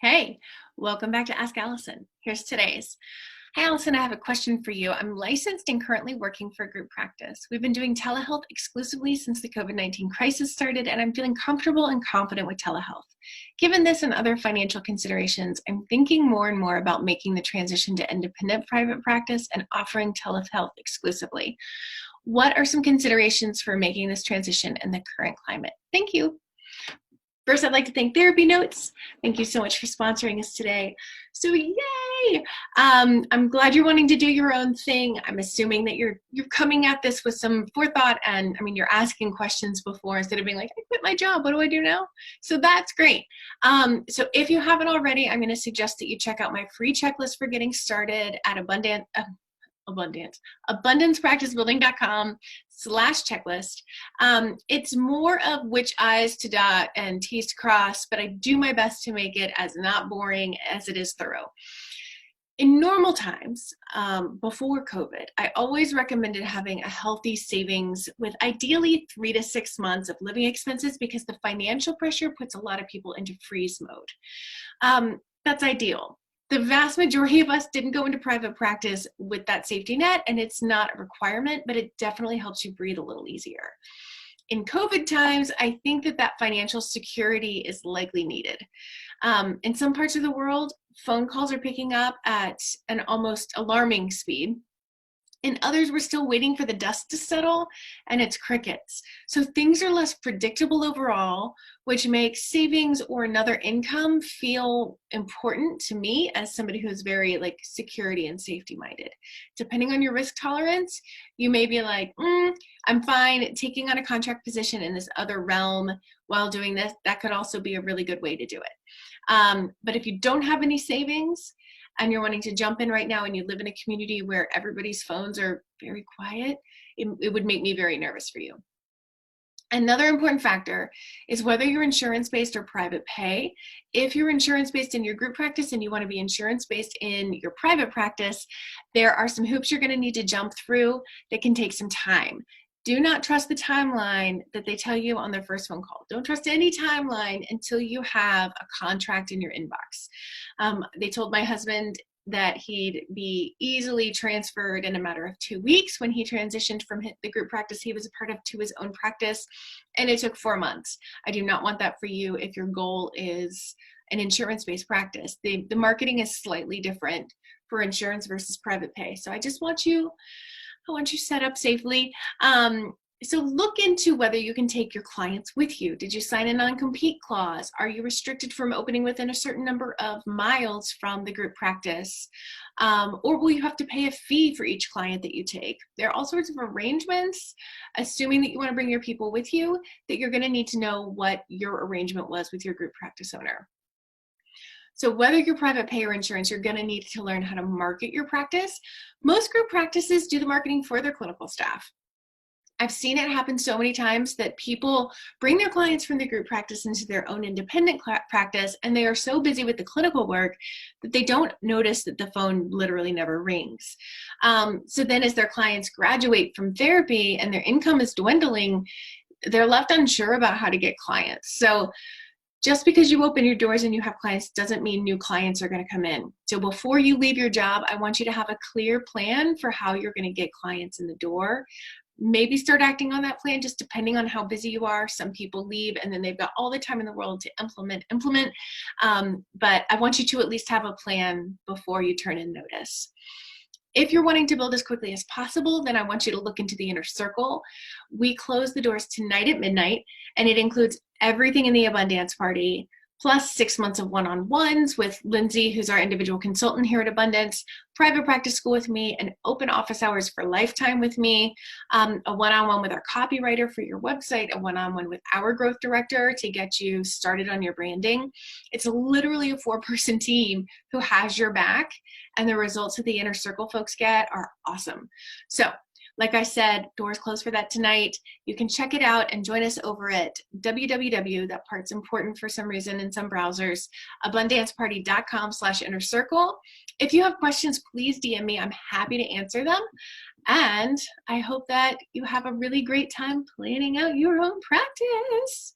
Hey, welcome back to Ask Allison. Here's today's. Hi, Allison, I have a question for you. I'm licensed and currently working for group practice. We've been doing telehealth exclusively since the COVID-19 crisis started, and I'm feeling comfortable and confident with telehealth. Given this and other financial considerations, I'm thinking more and more about making the transition to independent private practice and offering telehealth exclusively. What are some considerations for making this transition in the current climate? Thank you. First, I'd like to thank TherapyNotes. Thank you so much for sponsoring us today. So yay! I'm glad you're wanting to do your own thing. I'm assuming that you're coming at this with some forethought, and you're asking questions before instead of being like, I quit my job, what do I do now? So that's great. So if you haven't already, I'm going to suggest that you check out my free checklist for getting started at abundancepracticebuilding.com/checklist. It's more of which I's to dot and T's to cross, but I do my best to make it as not boring as it is thorough. In normal times, before COVID, I always recommended having a healthy savings with ideally 3 to 6 months of living expenses because the financial pressure puts a lot of people into freeze mode. That's ideal. The vast majority of us didn't go into private practice with that safety net, and it's not a requirement, but it definitely helps you breathe a little easier. In COVID times, I think that financial security is likely needed. In some parts of the world, phone calls are picking up at an almost alarming speed. In others, we're still waiting for the dust to settle, and it's crickets. So things are less predictable overall, which makes savings or another income feel important to me as somebody who's very security and safety minded. Depending on your risk tolerance, you may be like, I'm fine taking on a contract position in this other realm while doing this. That could also be a really good way to do it. But if you don't have any savings, and you're wanting to jump in right now and you live in a community where everybody's phones are very quiet, it would make me very nervous for you. Another important factor is whether you're insurance-based or private pay. If you're insurance-based in your group practice and you want to be insurance-based in your private practice, there are some hoops you're going to need to jump through that can take some time. Do not trust the timeline that they tell you on their first phone call. Don't trust any timeline until you have a contract in your inbox. They told my husband that he'd be easily transferred in a matter of 2 weeks when he transitioned from the group practice he was a part of to his own practice, and it took 4 months. I do not want that for you if your goal is an insurance-based practice. The marketing is slightly different for insurance versus private pay. So I want you set up safely. So look into whether you can take your clients with you. Did you sign a non-compete clause? Are you restricted from opening within a certain number of miles from the group practice? Or will you have to pay a fee for each client that you take? There are all sorts of arrangements, assuming that you want to bring your people with you, that you're going to need to know what your arrangement was with your group practice owner. So whether you're private pay or insurance, you're going to need to learn how to market your practice. Most group practices do the marketing for their clinical staff. I've seen it happen so many times that people bring their clients from the group practice into their own independent practice, and they are so busy with the clinical work that they don't notice that the phone literally never rings. So then as their clients graduate from therapy and their income is dwindling, they're left unsure about how to get clients. So just because you open your doors and you have clients doesn't mean new clients are going to come in. So before you leave your job, I want you to have a clear plan for how you're going to get clients in the door. Maybe start acting on that plan, just depending on how busy you are. Some people leave and then they've got all the time in the world to implement. But I want you to at least have a plan before you turn in notice. If you're wanting to build as quickly as possible, then I want you to look into the Inner Circle. We close the doors tonight at midnight, and it includes everything in the Abundance Party, plus 6 months of one-on-ones with Lindsay, who's our individual consultant here at Abundance, private practice school with me, and open office hours for lifetime with me, a one-on-one with our copywriter for your website, a one-on-one with our growth director to get you started on your branding. It's literally a 4-person team who has your back, and the results that the Inner Circle folks get are awesome. So like I said, doors closed for that tonight. You can check it out and join us over at www, that part's important for some reason in some browsers, abundanceparty.com/innercircle. If you have questions, please DM me. I'm happy to answer them. And I hope that you have a really great time planning out your own practice.